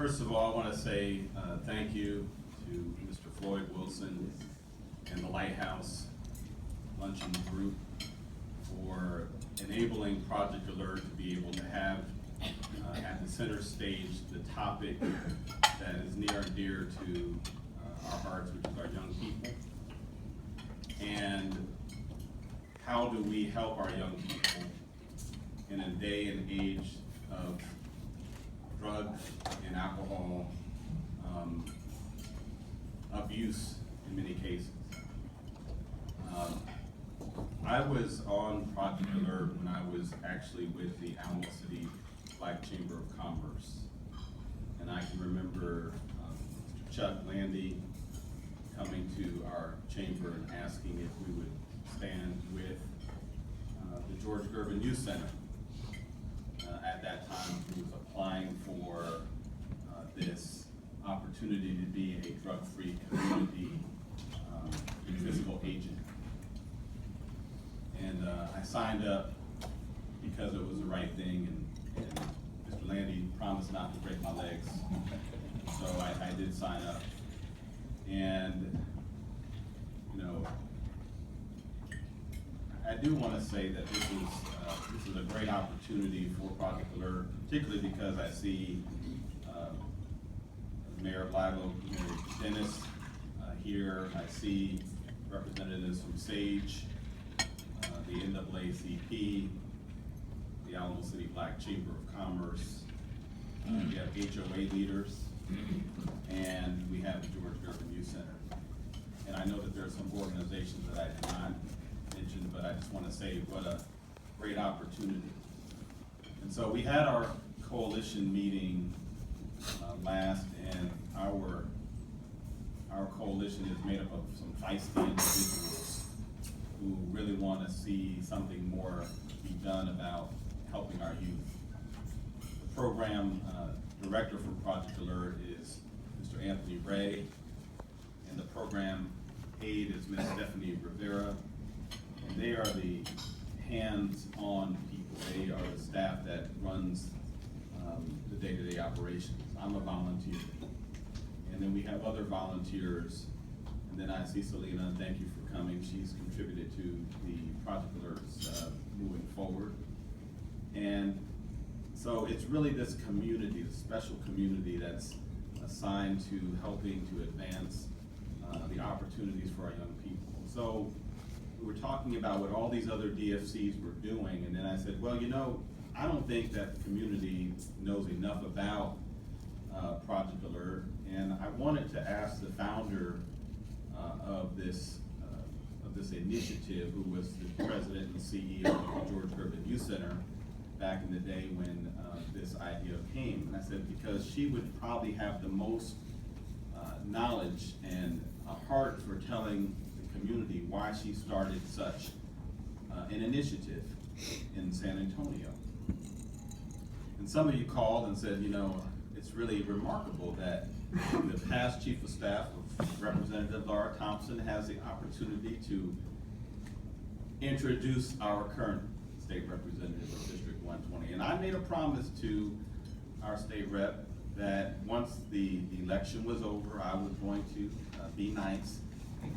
First of all, I want to say thank you to Mr. Floyd Wilson and the Lighthouse Luncheon group for enabling Project ALERT to be able to have at the center stage the topic that is near and dear to our hearts, which is our young people. And how do we help our young people in a day and age of drugs and alcohol abuse in many cases. I was on Project ALERT when I was actually with the Alamo City Black Chamber of Commerce. And I can remember Chuck Landy coming to our chamber and asking if we would stand with the George Gervin Youth Center. At that time, he was applying for this opportunity to be a drug-free community physical agent. And I signed up because it was the right thing, and Mr. Landy promised not to break my legs. So I did sign up. And, you know, I do want to say that this is a great opportunity for Project ALERT, particularly because I see Mayor of Live Oak, Mary Dennis here. I see representatives from SAGE, the NAACP, the Alamo City Black Chamber of Commerce. We have HOA leaders, and we have the George Gervin Youth Center. And I know that there are some organizations that I did not mention, but I just want to say what a great opportunity. And so we had our coalition meeting last, and our coalition is made up of some feisty individuals who really want to see something more be done about helping our youth. The program director for Project ALERT is Mr. Anthony Ray, and the program aide is Ms. Stephanie Rivera. And they are the hands-on people. They are the staff that runs the day-to-day operations. I'm a volunteer. And then we have other volunteers. And then I see Selena, thank you for coming. She's contributed to the Project ALERTs moving forward. And so it's really this community, this special community that's assigned to helping to advance the opportunities for our young people. So we were talking about what all these other DFCs were doing, and then I said, well, you know, I don't think that the community knows enough about Project ALERT, and I wanted to ask the founder of this initiative, who was the president and CEO of the George Gervin Youth Center back in the day when this idea came. And I said, because she would probably have the most knowledge and a heart for telling the community why she started such an initiative in San Antonio. And some of you called and said, you know, it's really remarkable that the past chief of staff of Representative Laura Thompson has the opportunity to introduce our current state representative of District 120. And I made a promise to our state rep that once the election was over, I was going to be nice,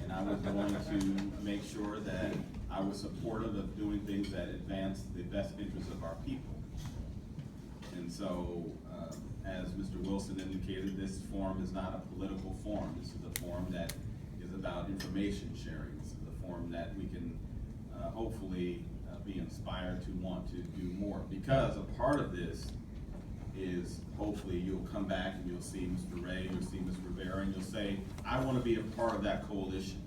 and I was going to make sure that I was supportive of doing things that advance the best interests of our people. And so, as Mr. Wilson indicated, this forum is not a political forum. This is a forum that is about information sharing. This is a forum that we can hopefully be inspired to want to do more. Because a part of this is hopefully you'll come back and you'll see Mr. Ray, you'll see Ms. Rivera, and you'll say, I want to be a part of that coalition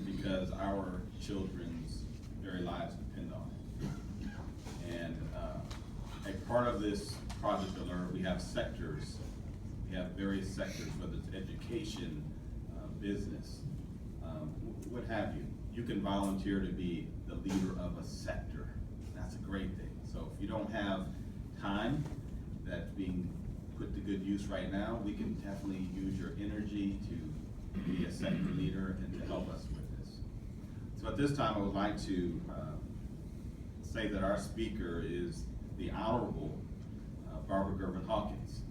because our children's very lives depend on it. And a part of this Project ALERT, we have sectors. We have various sectors, whether it's education, business, what have you. You can volunteer to be the leader of a sector. That's a great thing. So if you don't have time that's being put to good use right now, we can definitely use your energy to be a sector leader and to help us with this. So at this time, I would like to say that our speaker is the Honorable Barbara Hawkins.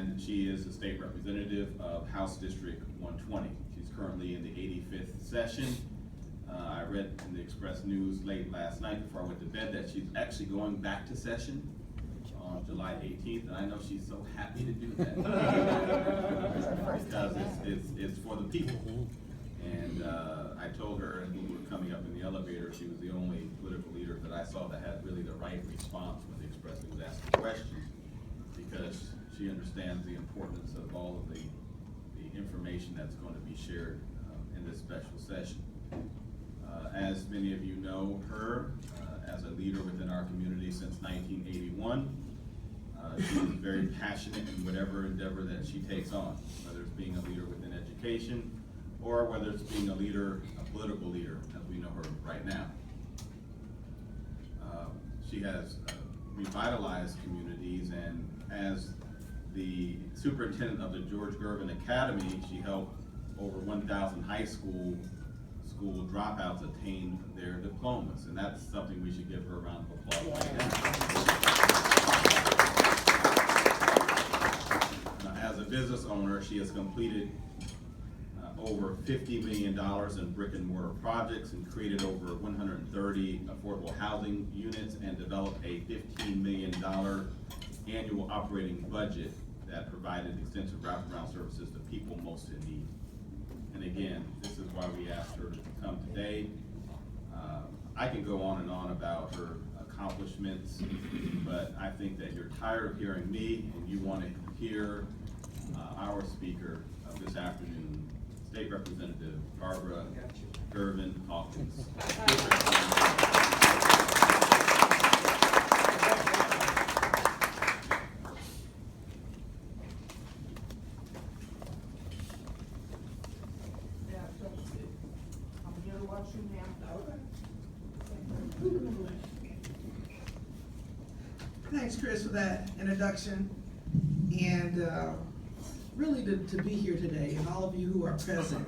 and she is a state representative of House District 120. She's currently in the 85th session. I read in the Express News late last night before I went to bed that she's actually going back to session on July 18th, and I know she's so happy to do that. Because it's for the people. And I told her when we were coming up in the elevator, she was the only political leader that I saw that had really the right response when the Express News asked the question, because she understands the importance of all of the information that's going to be shared in this special session. As many of you know her as a leader within our community since 1981, she is very passionate in whatever endeavor that she takes on, whether it's being a leader within education or whether it's being a leader, a political leader, as we know her right now. She has revitalized communities, and as the superintendent of the George Gervin Academy, she helped over 1,000 high school dropouts attain their diplomas, and that's something we should give her a round of applause right now. As a business owner, she has completed over $50 million in brick and mortar projects and created over 130 affordable housing units and developed a $15 million annual operating budget that provided extensive wraparound services to people most in need. And again, this is why we asked her to come today. I can go on and on about her accomplishments, but I think that you're tired of hearing me and you want to hear our speaker of this afternoon, State Representative Barbara Hawkins. Thanks, Chris, for that introduction, and really to be here today, and all of you who are present.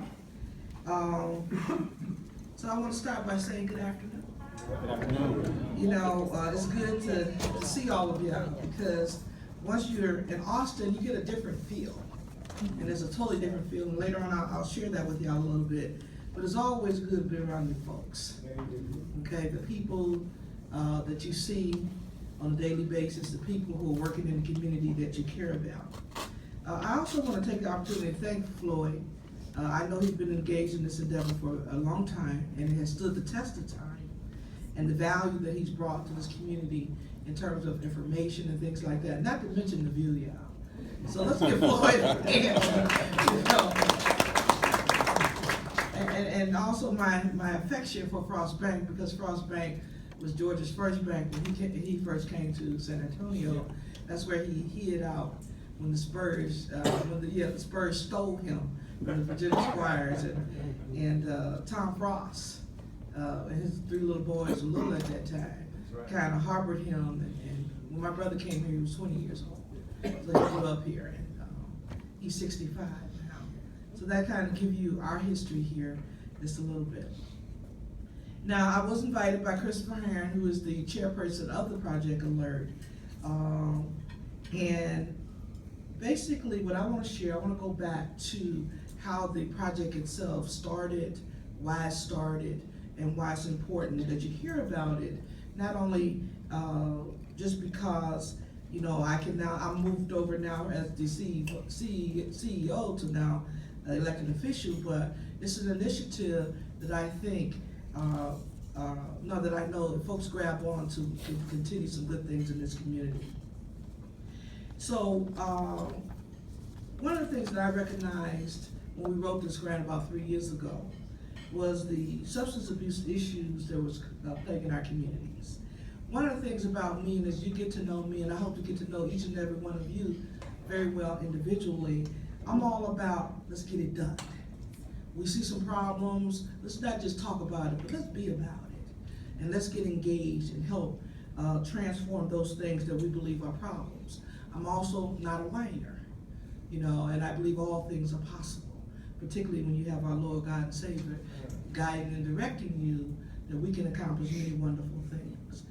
So I want to start by saying good afternoon. Good afternoon. You know, it's good to see all of you, because once you're in Austin, you get a different feel, and it's a totally different feel. And later on, I'll share that with y'all a little bit. But it's always good to be around you folks. Okay, the people that you see on a daily basis, the people who are working in the community that you care about. I also want to take the opportunity to thank Floyd. I know he's been engaged in this endeavor for a long time, and it has stood the test of time, and the value that he's brought to this community in terms of information and things like that, not to mention the view, y'all. So let's give Floyd a hand. And also my affection for Frost Bank, because Frost Bank was Georgia's first bank when he first came to San Antonio. That's where he hid out when the Spurs, the Spurs stole him from the Virginia Squires, and Tom Frost and his three little boys who little at that time kind of harbored him. And when my brother came here, he was 20 years old, so he grew up here, and he's 65 now. So that kind of gives you our history here just a little bit. Now, I was invited by Christopher Heron, who is the chairperson of the Project ALERT, and basically what I want to share, I want to go back to how the project itself started, why it started, and why it's important that you hear about it, not only just because, you know, I'm moved over now as the CEO to now elected official, but it's an initiative that I think, that I know that folks grab on to continue some good things in this community. So one of the things that I recognized when we wrote this grant about 3 years ago was the substance abuse issues that was plaguing our communities. One of the things about me, and as you get to know me, and I hope to get to know each and every one of you very well individually, I'm all about let's get it done. We see some problems, let's not just talk about it, but let's be about it. And let's get engaged and help transform those things that we believe are problems. I'm also not a whiner, you know, and I believe all things are possible, particularly when you have our Lord God and Savior guiding and directing you, that we can accomplish many wonderful things.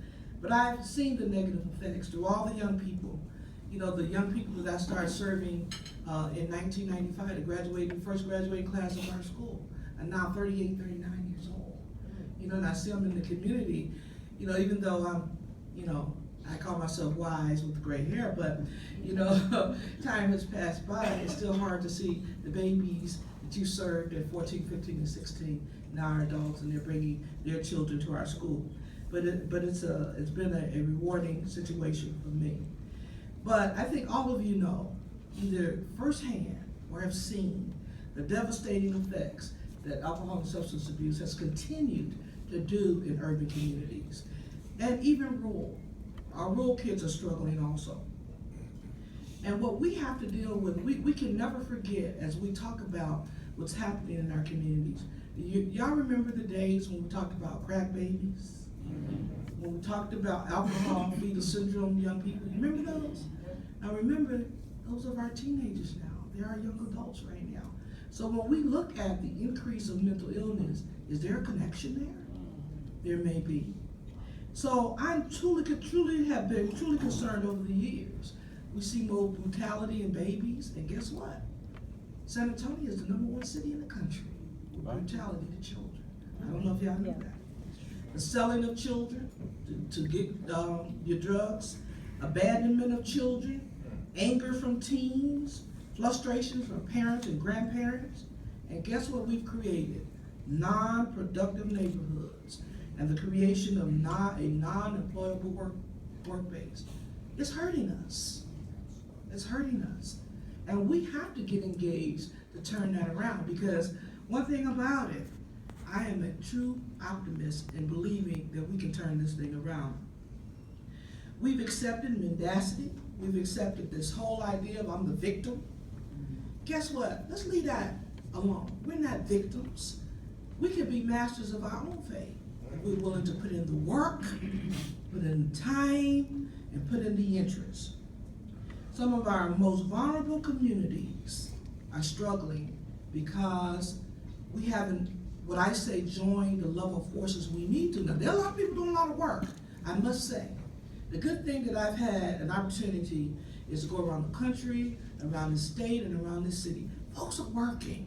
But I've seen the negative effects through all the young people You know, the young people that I started serving in 1995, the first graduating class of our school, are now 38, 39 years old. You know, and I see them in the community, you know, even though I'm, you know, I call myself wise with the gray hair, but, you know, time has passed by. It's still hard to see the babies that you served at 14, 15, and 16 now are adults, and they're bringing their children to our school. But it's been a rewarding situation for me. But I think all of you know, either firsthand or have seen the devastating effects that alcohol and substance abuse has continued to do in urban communities, and even rural. Our rural kids are struggling also. And what we have to deal with, we can never forget as we talk about what's happening in our communities. Y'all remember the days when we talked about crack babies? When we talked about alcohol, fetal syndrome, young people, you remember those? Now remember, those are our teenagers now. They're our young adults right now. So when we look at the increase of mental illness, is there a connection there? There may be. So I'm truly have been truly concerned over the years. We see more brutality in babies, and guess what? San Antonio is the #1 city in the country with brutality to children. I don't know if y'all knew that. The selling of children to get your drugs, abandonment of children, anger from teens, frustration from parents and grandparents, and guess what we've created? Non-productive neighborhoods and the creation of a non-employable work base. It's hurting us. It's hurting us. And we have to get engaged to turn that around, because one thing about it, I am a true optimist in believing that we can turn this thing around. We've accepted mendacity. We've accepted this whole idea of I'm the victim. Guess what? Let's leave that alone. We're not victims. We can be masters of our own fate. We're willing to put in the work, put in the time, and put in the interest. Some of our most vulnerable communities are struggling because we haven't, what I say, joined the level of forces we need to. Now, there are a lot of people doing a lot of work, I must say. The good thing that I've had an opportunity is to go around the country, around the state, and around the city. Folks are working.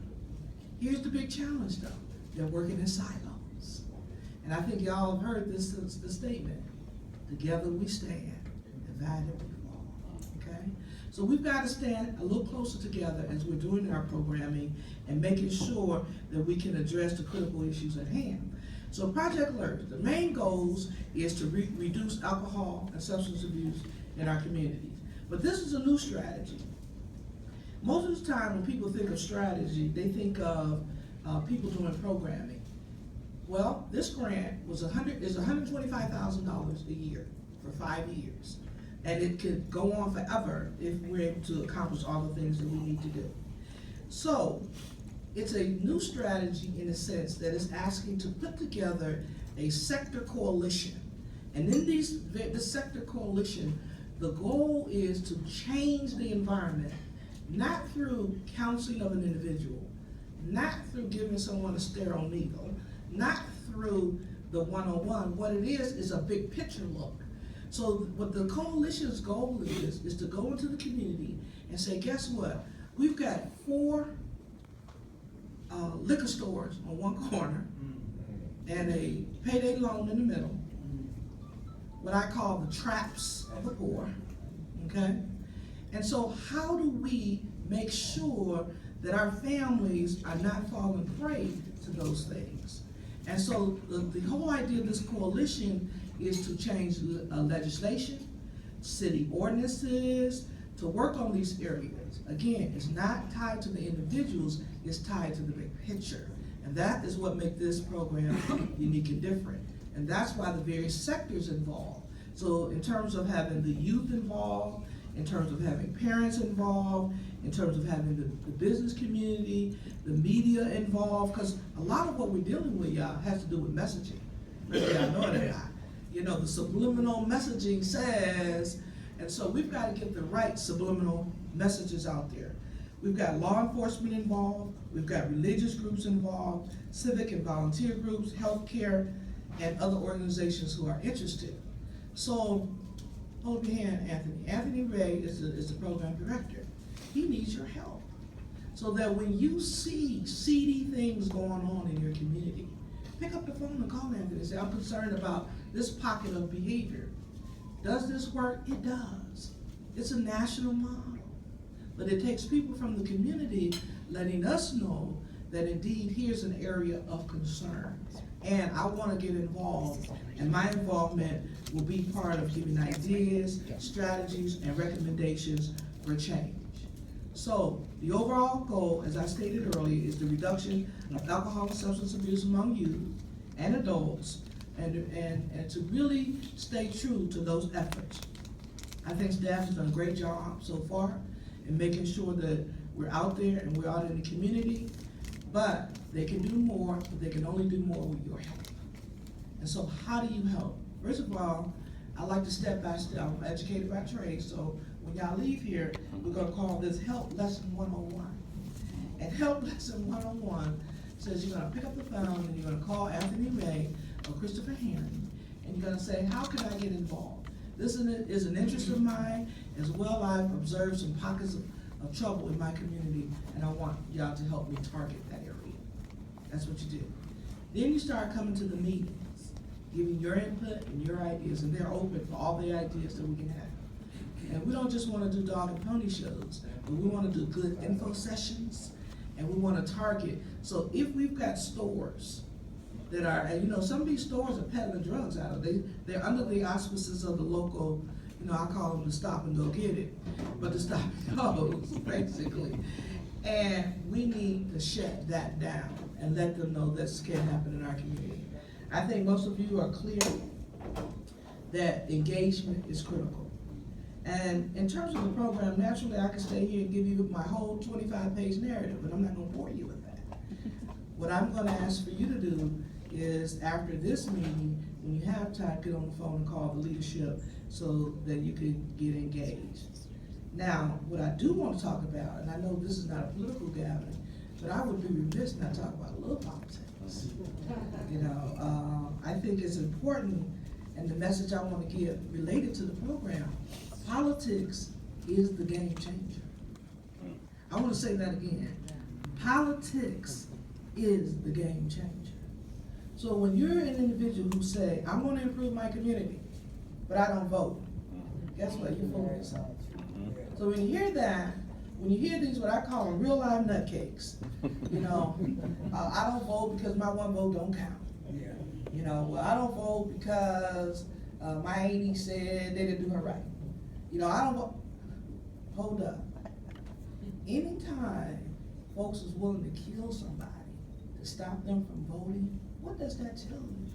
Here's the big challenge though. They're working in silos. And I think y'all have heard this statement. Together we stand, divided we fall, okay? So we've got to stand a little closer together as we're doing our programming and making sure that we can address the critical issues at hand. So Project ALERT, the main goals is to reduce alcohol and substance abuse in our communities. But this is a new strategy. Most of the time when people think of strategy, they think of people doing programming. Well, this grant is $125,000 a year for 5 years. And it could go on forever if we're able to accomplish all the things that we need to do. So, it's a new strategy in a sense that is asking to put together a sector coalition. And in the sector coalition, the goal is to change the environment, not through counseling of an individual, not through giving someone a sterile needle, not through the one-on-one. What it is a big picture look. So what the coalition's goal is to go into the community and say, guess what? We've got 4 liquor stores on one corner and a payday loan in the middle, what I call the traps of the poor, okay? And so how do we make sure that our families are not falling prey to those things? And so the whole idea of this coalition is to change legislation, city ordinances, to work on these areas. Again, it's not tied to the individuals, it's tied to the big picture. And that is what makes this program unique and different. And that's why the various sectors involved. So in terms of having the youth involved, in terms of having parents involved, in terms of having the business community, the media involved, because a lot of what we're dealing with, y'all, has to do with messaging. Maybe y'all know that. You know, the subliminal messaging says, and so we've got to get the right subliminal messages out there. We've got law enforcement involved, we've got religious groups involved, civic and volunteer groups, healthcare, and other organizations who are interested. So hold up your hand, Anthony. Anthony Ray is the program director. He needs your help. So that when you see seedy things going on in your community, pick up the phone and call Anthony and say, I'm concerned about this pocket of behavior. Does this work? It does. It's a national model. But it takes people from the community letting us know that indeed here's an area of concern. And I want to get involved, and my involvement will be part of giving ideas, strategies, and recommendations for change. So the overall goal, as I stated earlier, is the reduction of alcohol and substance abuse among youth and adults, and to really stay true to those efforts. I think staff has done a great job so far in making sure that we're out there and we're out in the community, but they can do more, but they can only do more with your help. And so how do you help? First of all, I like to step by step. I'm educated by trade, so when y'all leave here, we're gonna call this Help Lesson 101. And Help Lesson 101 says you're gonna pick up the phone and you're gonna call Anthony Ray or Christopher Herring, and you're gonna say, how can I get involved? This is an interest of mine, as well I've observed some pockets of trouble in my community, and I want y'all to help me target that area. That's what you do. Then you start coming to the meetings, giving your input and your ideas, and they're open for all the ideas that we can have. And we don't just want to do dog and pony shows, but we want to do good info sessions, and we want to target. So if we've got stores that are, and you know, some of these stores are peddling drugs out of, they're under the auspices of the local, you know, I call them the stop and go get it, but the stop and goes, basically. And we need to shut that down and let them know this can't happen in our community. I think most of you are clear that engagement is critical. And in terms of the program, naturally I can stay here and give you my whole 25-page narrative, but I'm not gonna bore you with that. What I'm gonna ask for you to do is, after this meeting, when you have time, get on the phone and call the leadership so that you can get engaged. Now, what I do want to talk about, and I know this is not a political gathering, but I would be remiss not to talk about a little politics. You know, I think it's important, and the message I want to give related to the program, politics is the game changer. I want to say that again. Politics is the game changer. So when you're an individual who say, I'm going to improve my community, but I don't vote, guess what? You're fooling yourself. So when you hear that, when you hear these, what I call them real live nutcakes, you know, I don't vote because my one vote don't count. You know, well, I don't vote because my auntie said they didn't do her right. You know, I don't vote. Hold up. Anytime folks is willing to kill somebody to stop them from voting, what does that tell you?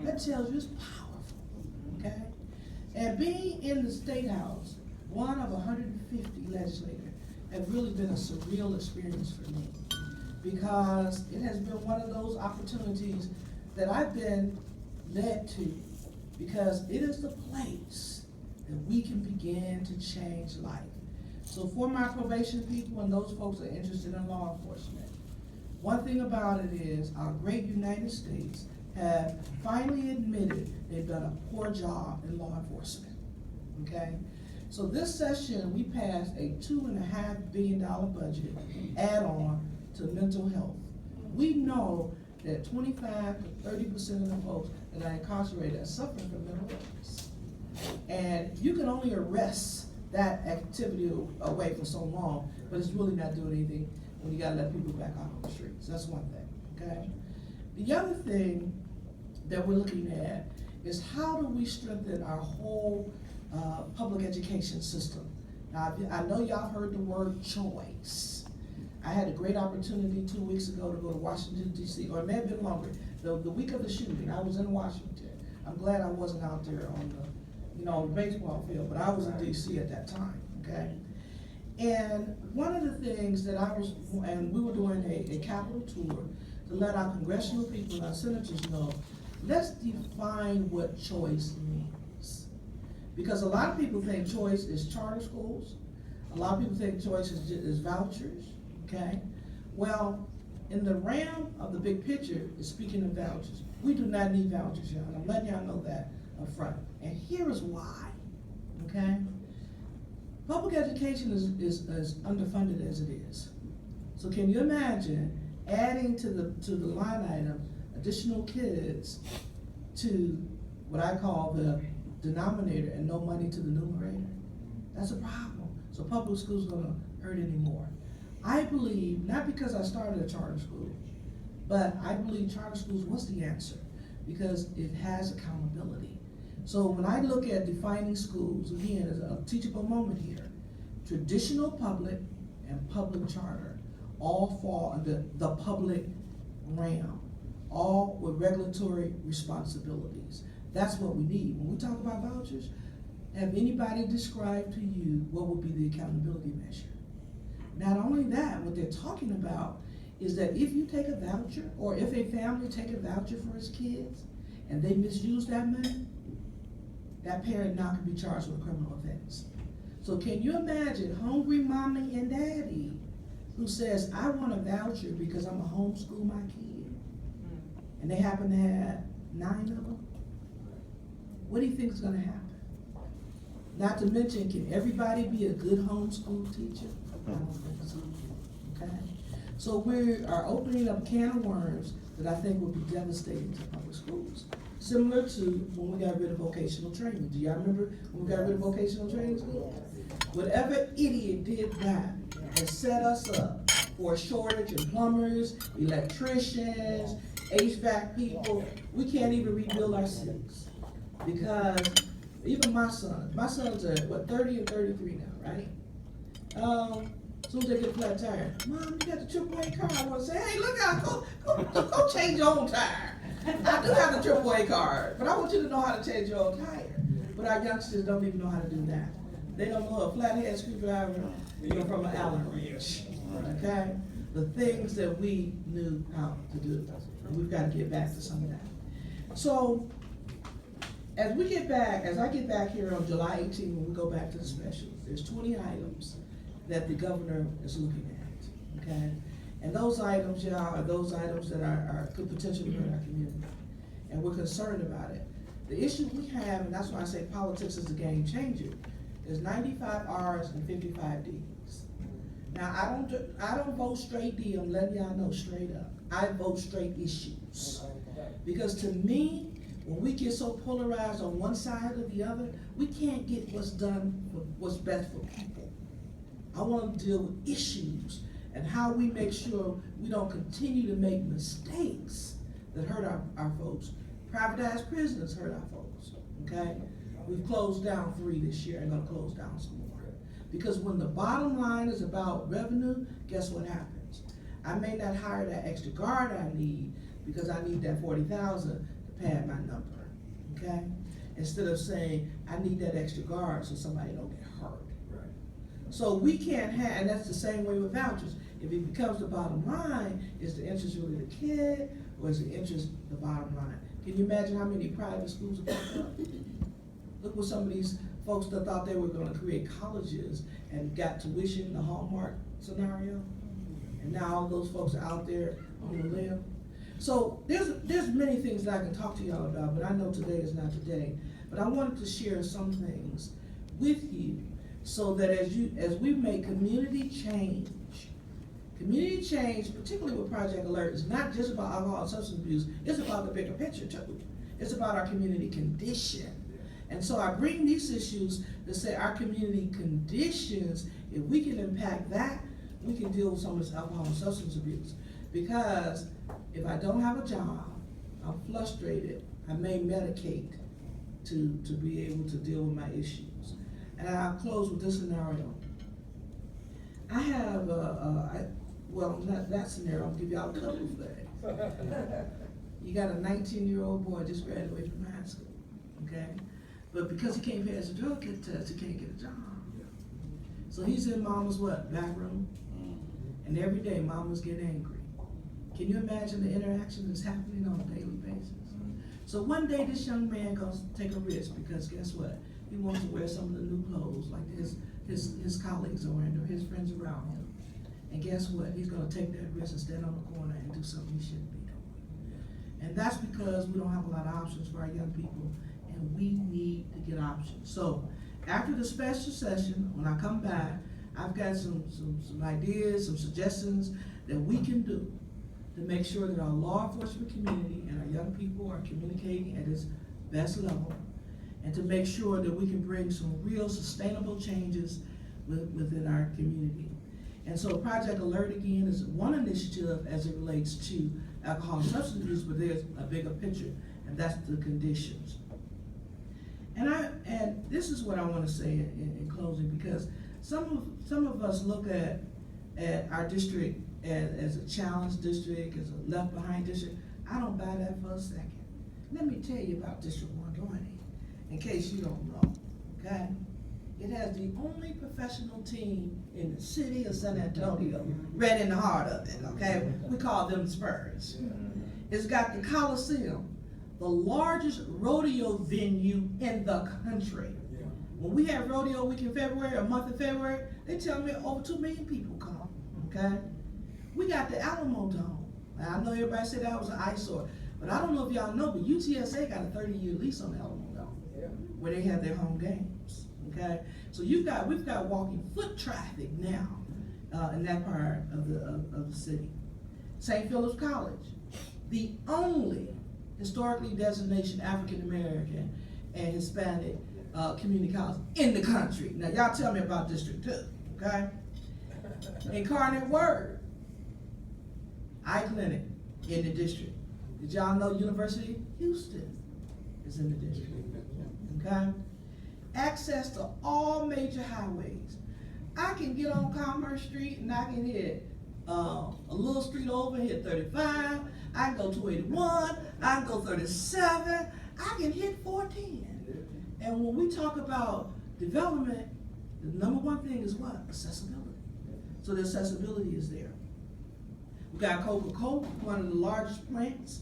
That tells you it's powerful, okay? And being in the State House, one of 150 legislators, has really been a surreal experience for me, because it has been one of those opportunities that I've been led to, because it is the place that we can begin to change life. So for my probation people and those folks that are interested in law enforcement, one thing about it is our great United States have finally admitted they've done a poor job in law enforcement, okay? So this session, we passed a $2.5 billion budget add-on to mental health. We know that 25 to 30% of the folks that are incarcerated are suffering from mental illness. And you can only arrest that activity away for so long, but it's really not doing anything when you gotta let people back out on the streets. That's one thing, okay? The other thing that we're looking at is, how do we strengthen our whole public education system? Now, I know y'all heard the word choice. I had a great opportunity 2 weeks ago to go to Washington, D.C., or it may have been longer, the week of the shooting. I was in Washington. I'm glad I wasn't out there on the, you know, the baseball field, but I was in D.C. at that time, okay? And one of the things that we were doing a Capitol tour to let our congressional people and our senators know, let's define what choice means. Because a lot of people think choice is charter schools. A lot of people think choice is vouchers, okay? Well, in the realm of the big picture, is speaking of vouchers. We do not need vouchers, y'all. I'm letting y'all know that up front. And here is why. okay? Public education is underfunded as it is. So can you imagine adding to the line item additional kids to what I call the denominator and no money to the numerator? That's a problem. So public school's gonna hurt anymore. I believe, not because I started a charter school, but I believe charter schools was the answer because it has accountability. So when I look at defining schools, again, there's a teachable moment here. Traditional public and public charter all fall under the public realm, all with regulatory responsibilities. That's what we need. When we talk about vouchers, have anybody described to you what would be the accountability measure? Not only that, what they're talking about is that if you take a voucher, or if a family take a voucher for its kids, and they misuse that money, that parent now can be charged with a criminal offense. So can you imagine hungry mommy and daddy who says, I want a voucher because I'm gonna homeschool my kid, and they happen to have 9 of them? What do you think is gonna happen? Not to mention, can everybody be a good homeschool teacher? I don't think so, okay? So we are opening up a can of worms that I think would be devastating to public schools. Similar to when we got rid of vocational training. Do y'all remember when we got rid of vocational training schools? Whatever idiot did that and set us up for a shortage in plumbers, electricians, HVAC people, we can't even rebuild our cities. Because even my sons are, what, 30 and 33 now, right? As soon as they get a flat tire, Mom, you got the AAA car. I want to say, hey, look out, go change your own tire. I do have the AAA card, but I want you to know how to change your own tire. But our youngsters don't even know how to do that. They don't know a flathead screwdriver, from an Allen wrench, okay? The things that we knew how to do. And we've got to get back to some of that. So, as I get back here on July 18, when we go back to the specials, there's 20 items that the governor is looking at, okay? And those items, y'all, are those items that could potentially hurt our community. And we're concerned about it. The issue we have, and that's why I say politics is a game changer, is 95 R's and 55 D's. Now, I don't vote straight D, I'm letting y'all know straight up. I vote straight issues. Because to me, when we get so polarized on one side or the other, we can't get what's best for people. I want to deal with issues and how we make sure we don't continue to make mistakes that hurt our folks. Privatized prisons hurt our folks, okay? We've closed down 3 this year and gonna close down some more. Because when the bottom line is about revenue, guess what happens? I may not hire that extra guard I need because I need that 40,000 to pad my number, okay? Instead of saying, I need that extra guard so somebody don't get hurt. Right. So we can't have, and that's the same way with vouchers. If it becomes the bottom line, is the interest really the kid, or is the interest the bottom line? Can you imagine how many private schools are popped up? Look what some of these folks that thought they were gonna create colleges and got tuition, the Hallmark scenario. And now all those folks are out there on the limb. So there's many things that I can talk to y'all about, but I know today is not today. But I wanted to share some things with you so that as we make community change, particularly with Project ALERT, is not just about alcohol and substance abuse, it's about the bigger picture too. It's about our community condition. And so I bring these issues to say our community conditions, if we can impact that, we can deal with some of this alcohol and substance abuse. Because if I don't have a job, I'm frustrated, I may medicate to be able to deal with my issues. And I'll close with this scenario. I have well, not that scenario, I'll give y'all a couple of things. You got a 19-year-old boy just graduated from high school, okay? But because he can't pass the drug test, he can't get a job. So he's in mama's what, back room? And every day mama's getting angry. Can you imagine the interaction that's happening on a daily basis? So one day this young man goes to take a risk because guess what? He wants to wear some of the new clothes like his colleagues are wearing or his friends around him. And guess what? He's gonna take that risk and stand on the corner and do something he shouldn't be doing. And that's because we don't have a lot of options for our young people, and we need to get options. So after the special session, when I come back, I've got some ideas, some suggestions that we can do to make sure that our law enforcement community and our young people are communicating at its best level, and to make sure that we can bring some real sustainable changes within our community. And so Project ALERT, again, is one initiative as it relates to alcohol and substance abuse, but there's a bigger picture, and that's the conditions. And this is what I want to say in closing, because some of us look at our district as a challenged district, as a left behind district. I don't buy that for a second. Let me tell you about District 120, in case you don't know, okay? It has the only professional team in the city of San Antonio, right in the heart of it, okay? We call them Spurs. It's got the Coliseum, the largest rodeo venue in the country. When we have rodeo week in February, a month in February, they tell me over 2 million people come, okay? We got the Alamo Dome. I know everybody said that was an eyesore, but I don't know if y'all know, but UTSA got a 30-year lease on the Alamo Dome, where they have their home games, okay? So we've got walking foot traffic now in that part of the city. St. Philip's College, the only historically designated African American and Hispanic community college in the country. Now y'all tell me about District 2, okay? Incarnate Word, eye clinic in the district. Did y'all know University of Houston is in the district, okay? Access to all major highways. I can get on Commerce Street and I can hit a little street over, hit 35, I can go 281, I can go 37, I can hit 410. And when we talk about development, the number one thing is what? Accessibility. So the accessibility is there. We got Coca-Cola, one of the largest plants.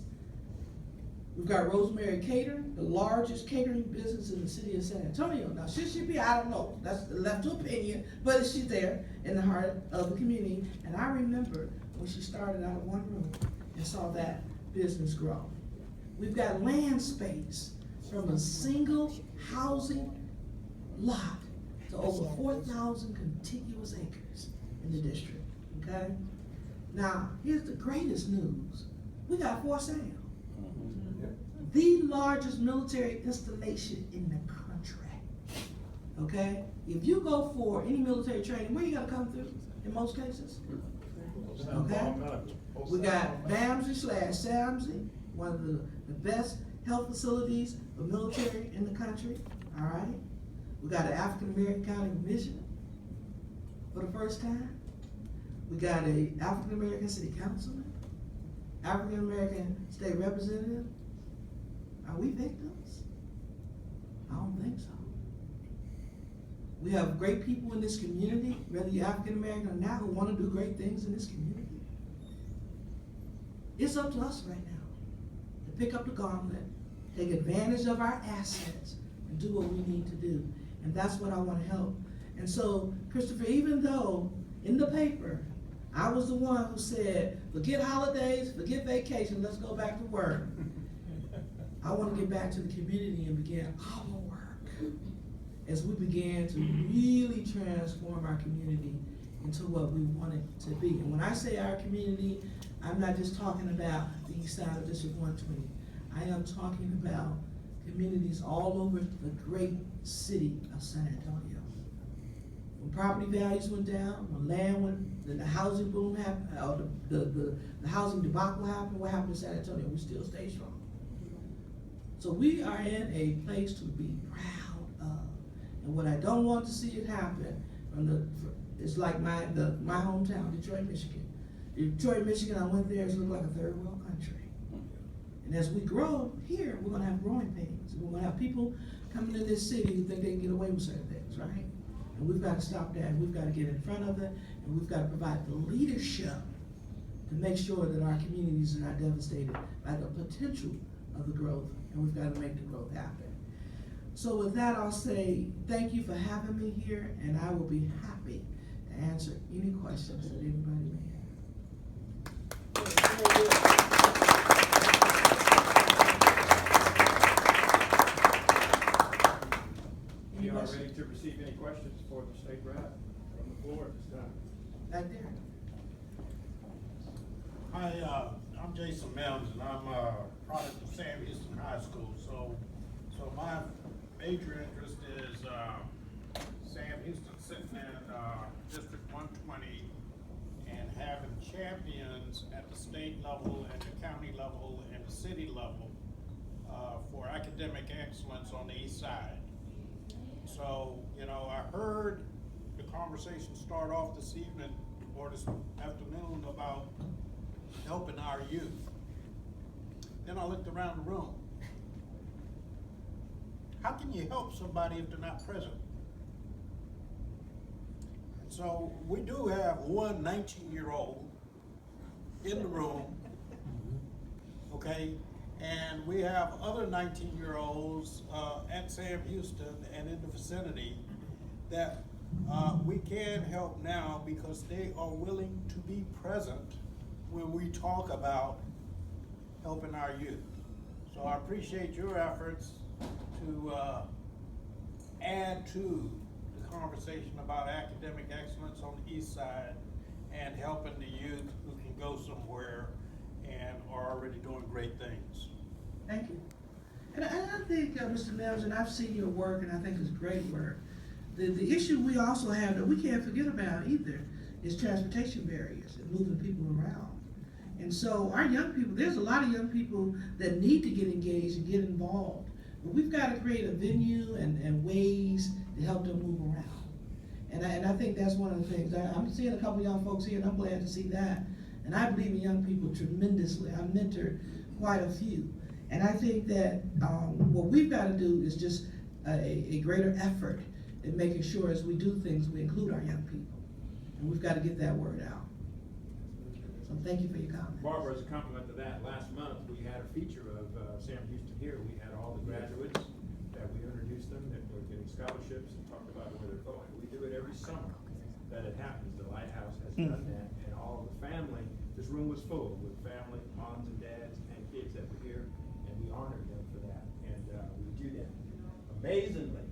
We've got Rosemary Catering, the largest catering business in the city of San Antonio. Now, should she be? I don't know. That's left to opinion, but she's there in the heart of the community. And I remember when she started out of one room and saw that business grow. We've got land space from a single housing lot to over 4,000 contiguous acres in the district, okay? Now, here's the greatest news. We got Fort Sam, the largest military installation in the country, okay? If you go for any military training, where you gotta come through in most cases? Okay? We got Bamsey/Samsey, one of the best health facilities for military in the country, all right? We got an African American County Commissioner for the first time. We got a African American City Councilman, African American State Representative. Are we victims? I don't think so. We have great people in this community, whether you're African American or not, who want to do great things in this community. It's up to us right now to pick up the gauntlet, take advantage of our assets, and do what we need to do. And that's what I want to help. And so, Christopher, even though in the paper, I was the one who said, forget holidays, forget vacation, let's go back to work. I want to get back to the community and begin our work as we began to really transform our community into what we want it to be. And when I say our community, I'm not just talking about the east side of District 120. I am talking about communities all over the great city of San Antonio. When property values went down, when land went, the housing boom happened, or the housing debacle happened, what happened in San Antonio? We still stay strong. So we are in a place to be proud of. And what I don't want to see it happen, it's like my hometown, Detroit, Michigan. Detroit, Michigan, I went there, it looked like a third world country. And as we grow here, we're gonna have growing pains. We're gonna have people coming to this city who think they can get away with certain things, right? And we've got to stop that. We've got to get in front of it, and we've got to provide the leadership to make sure that our communities are not devastated by the potential of the growth, and we've got to make the growth happen. So with that, I'll say thank you for having me here, and I will be happy to answer any questions that anybody may have. We are ready to proceed. right, from the floor at this time. Back there. Hi, I'm Jason Mims, and I'm a product of Sam Houston High School. So my major interest is Sam Houston sitting in District 120 and having champions at the state level and the county level and the city level for academic excellence on the east side. So, you know, I heard the conversation start off this evening or this afternoon about helping our youth. Then I looked around the room. How can you help somebody if they're not present? And so we do have one 19-year-old in the room, okay? And we have other 19-year-olds at Sam Houston and in the vicinity that we can help now because they are willing to be present when we talk about helping our youth. So I appreciate your efforts to add to the conversation about academic excellence on the east side and helping the youth who can go somewhere and are already doing great things. Thank you. And I think, Mr. Mills, and I've seen your work, and I think it's great work. The issue we also have that we can't forget about either is transportation barriers and moving people around. And so our young people, there's a lot of young people that need to get engaged and get involved. But we've got to create a venue and ways to help them move around. And I think that's one of the things. I'm seeing a couple of young folks here, and I'm glad to see that. And I believe in young people tremendously. I've mentored quite a few. And I think that what we've got to do is just a greater effort in making sure as we do things, we include our young people. And we've got to get that word out. So thank you for your comment. Barbara, as a compliment to that, last month we had a feature of Sam Houston here. We had all the graduates that we introduced them, that were getting scholarships and talked about where they're going. We do it every summer that it happens. The Lighthouse has done that, and all the family, this room was full with family, moms and dads and kids that were here, and we honored them for that, and we do that. Amazingly,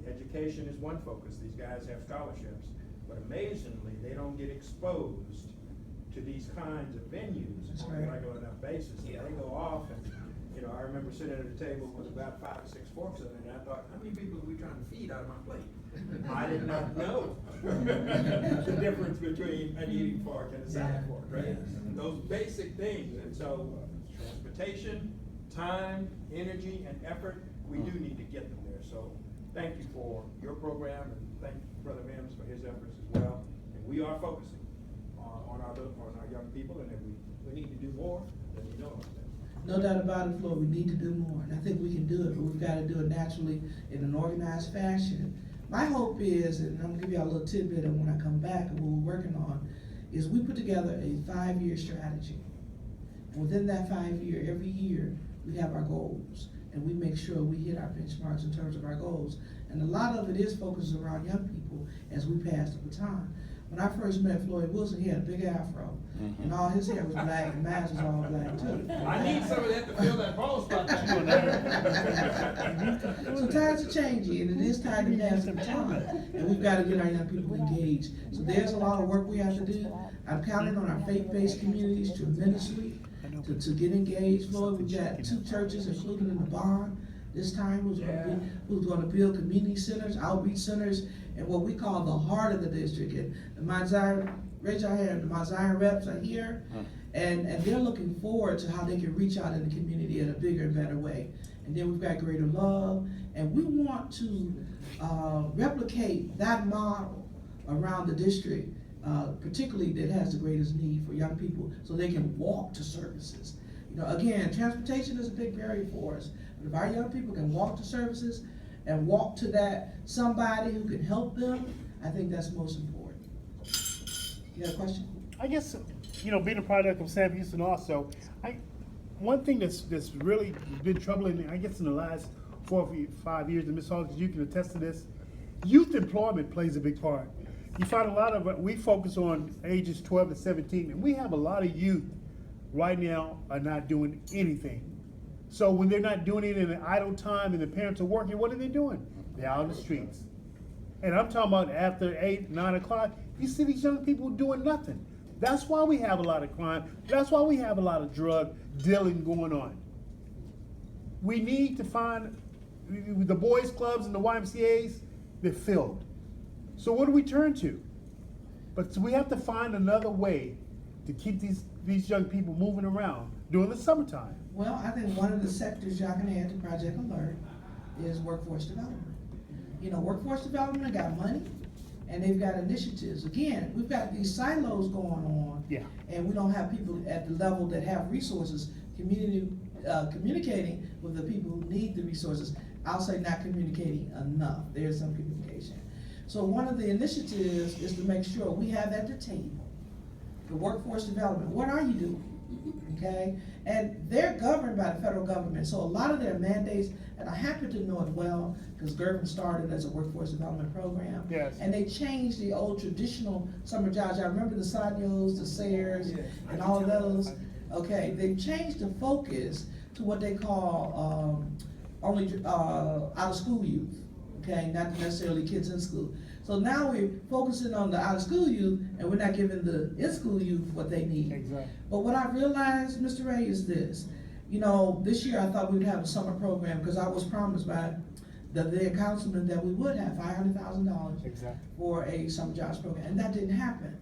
the education is one focus. These guys have scholarships, but amazingly, they don't get exposed to these kinds of venues on a regular enough basis. And they go off and, you know, I remember sitting at a table with about 5 or 6 forks in it, and I thought, how many people are we trying to feed out of my plate? I did not know the difference between an eating fork and a side fork, right? Those basic things. And so transportation, time, energy, and effort, we do need to get them there. So thank you for your program, and thank Brother Mims for his efforts as well. And we are focusing on our young people, and if we need to do more, then we know about that. No doubt about it, Floyd, we need to do more. And I think we can do it, but we've got to do it naturally in an organized fashion. My hope is, and I'm gonna give you a little tidbit of when I come back and what we're working on, is we put together a 5-year strategy. And within that 5-year, every year, we have our goals. And we make sure we hit our benchmarks in terms of our goals. And a lot of it is focused around young people as we pass the baton. When I first met Floyd Wilson, he had a big afro, and all his hair was black, and mine was all black too. I need some of that to fill that ball spot that you're doing there. So times are changing, and it is time to pass the baton, and we've got to get our young people engaged. So there's a lot of work we have to do. I'm counting on our faith-based communities tremendously to get engaged. Floyd, we've got 2 churches included in the bond. This time who's going to build community centers, outreach centers, and what we call the heart of the district. And the Mount Zion, raise your hand, the Mount Zion reps are here, and they're looking forward to how they can reach out in the community in a bigger and better way. And then we've got Greater Love, and we want to replicate that model around the district, particularly that has the greatest need for young people so they can walk to services. You know, again, transportation is a big barrier for us. But if our young people can walk to services and walk to that somebody who can help them, I think that's most important. You got a question? I guess, you know, being a product of Sam Houston also, one thing that's really been troubling me, I guess in the last 4 or 5 years, and Ms. Hawkins, you can attest to this, youth employment plays a big part. You find a lot of, we focus on ages 12 to 17, and we have a lot of youth right now are not doing anything. So when they're not doing it in the idle time and the parents are working, what are they doing? They're out in the streets. And I'm talking about after 8, 9 o'clock, you see these young people doing nothing. That's why we have a lot of crime. That's why we have a lot of drug dealing going on. We need to find the boys clubs and the YMCA's, they're filled. So what do we turn to? But we have to find another way to keep these young people moving around during the summertime. Well, I think one of the sectors y'all can add to Project ALERT is workforce development. You know, workforce development got money and they've got initiatives. Again, we've got these silos going on. Yeah. And we don't have people at the level that have resources communicating with the people who need the resources. I'll say not communicating enough. There's some communication. So one of the initiatives is to make sure we have at the table the workforce development. What are you doing? Okay, and they're governed by the federal government, so a lot of their mandates, and I happen to know it well because Gervin started as a workforce development program. Yes. And they changed the old traditional summer jobs. I remember the Sanyos, the Sayers, and all of those. Okay, they've changed the focus to what they call only out of school youth. Okay, not necessarily kids in school. So now we're focusing on the out-of-school youth, and we're not giving the in-school youth what they need. Exactly. But what I realized, Mr. Ray, is this. You know, this year I thought we'd have a summer program because I was promised by the councilman that we would have $500,000 Exactly. for a summer jobs program, and that didn't happen.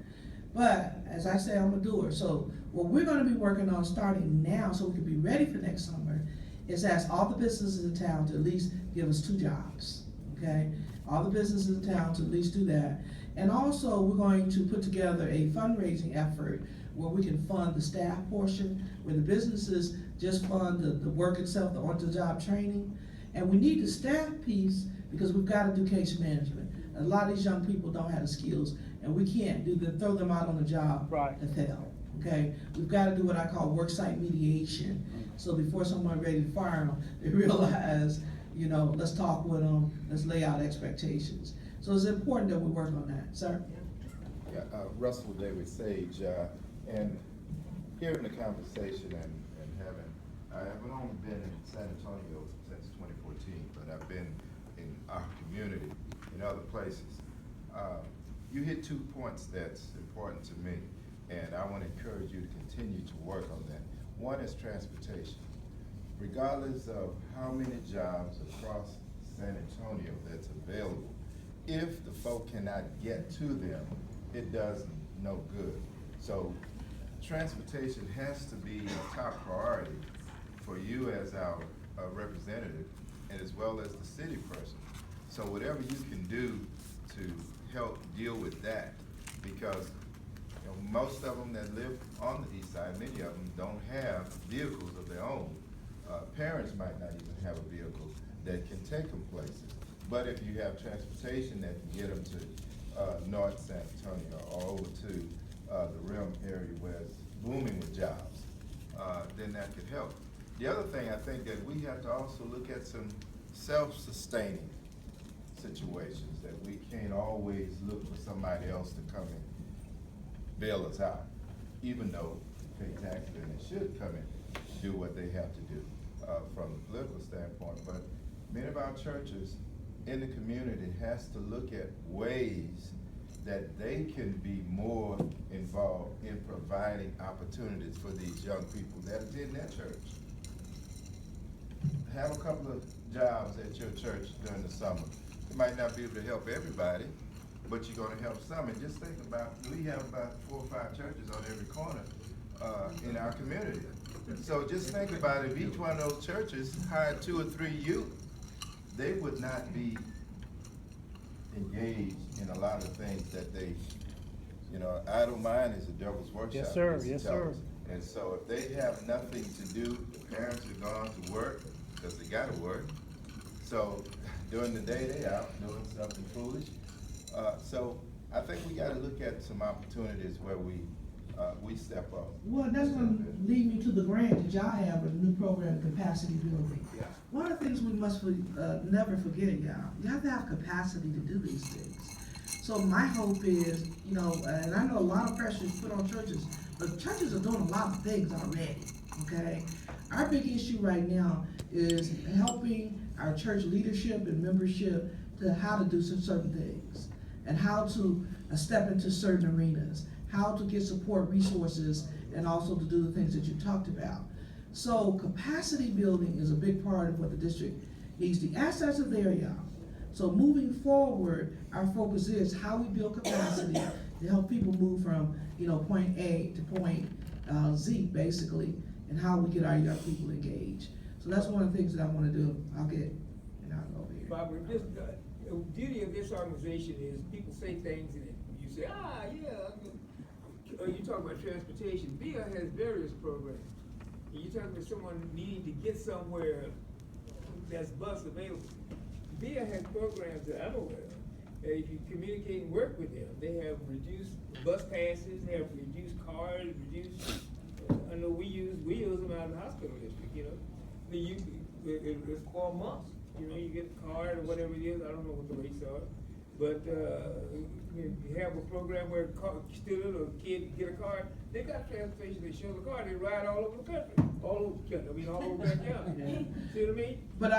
But as I say, I'm a doer. So what we're going to be working on starting now, so we can be ready for next summer, is ask all the businesses in town to at least give us 2 jobs. Okay, all the businesses in town to at least do that. And also, we're going to put together a fundraising effort where we can fund the staff portion, where the businesses just fund the work itself, the on-the-job training. And we need the staff piece because we've got to do case management. A lot of these young people don't have the skills, and we can't throw them out on the job and fail. Okay, we've got to do what I call worksite mediation. So before someone's ready to fire them, they realize, you know, let's talk with them, let's lay out expectations. So it's important that we work on that, sir. Yeah, Russell David Sage, and hearing the conversation and having, I haven't only been in San Antonio since 2014, but I've been in our community, in other places. You hit 2 points that's important to me, and I want to encourage you to continue to work on that. One is transportation. Regardless of how many jobs across San Antonio that's available, if the folk cannot get to them, it does no good. So transportation has to be a top priority for you as our representative, and as well as the city person. So whatever you can do to help deal with that, because you know, most of them that live on the east side, many of them don't have vehicles of their own. Parents might not even have a vehicle that can take them places. But if you have transportation that can get them to North San Antonio or over to the Rim area where it's booming with jobs, then that could help. The other thing I think that we have to also look at some self-sustaining situations, that we can't always look for somebody else to come and bail us out, even though they pay taxes and they should come and do what they have to do from a political standpoint. But many of our churches in the community has to look at ways that they can be more involved in providing opportunities for these young people that attend their church. Have a couple of jobs at your church during the summer. You might not be able to help everybody, but you're gonna help some. And just think about, we have about 4 or 5 churches on every corner in our community. So just think about if each one of those churches hired 2 or 3 youth, they would not be engaged in a lot of things that they, you know, idle mind is a devil's workshop. Yes, sir. as it Yes, tells sir. us. And so if they have nothing to do, the parents are gone to work because they gotta work. So during the day, they out doing something foolish. So I think we gotta look at some opportunities where we step up. Well, that's gonna lead me to the grant that y'all have with the new program, capacity building. Yeah. One of the things we must never forget, y'all, you have to have capacity to do these things. So my hope is, you know, and I know a lot of pressure is put on churches, but churches are doing a lot of things already, okay? Our big issue right now is helping our church leadership and membership to how to do some certain things, and how to step into certain arenas, how to get support resources, and also to do the things that you talked about. So capacity building is a big part of what the district needs. The assets are there, y'all. So moving forward, our focus is how we build capacity to help people move from, point A to point Z, basically, and how we get our young people engaged. So that's one of the things that I wanna do. I'll go over here. Barbara, the beauty of this organization is people say things and you say, yeah. You talk about transportation. VIA has various programs. And you talk about someone needing to get somewhere that's bus available. VIA has programs that I'm aware of. If you communicate and work with them, they have reduced bus passes, they have reduced cars, I know we use them out in the hospital district, it's for a month. You get a card or whatever it is, I don't know what the rates are. But you have a program where student or kid get a card, they got transportation, they show the card, they ride all over the country, all over that county. See what I mean? But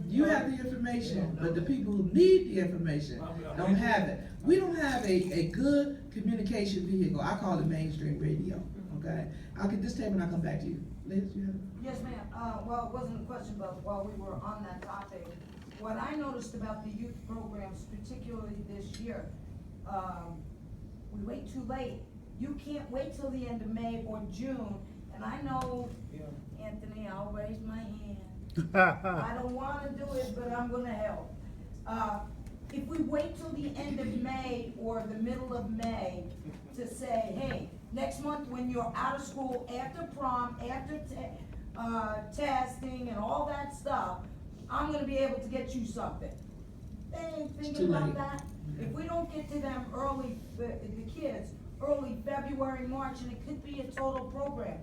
you have the information, but the people who need the information don't have it. We don't have a good communication vehicle. I call it mainstream radio, okay? I'll get this tape and I'll come back to you. Liz, you have it? Yes, ma'am. Well, it wasn't a question, but while we were on that topic, what I noticed about the youth programs, particularly this year, we wait too late. You can't wait till the end of May or June, and I know, Anthony, I'll raise my hand. I don't wanna do it, but I'm gonna help. If we wait till the end of May or the middle of May to say, hey, next month when you're out of school, after prom, after testing and all that stuff, I'm gonna be able to get you something. They ain't thinking about that. If we don't get to them early, the kids, early February, March, and it could be a total program.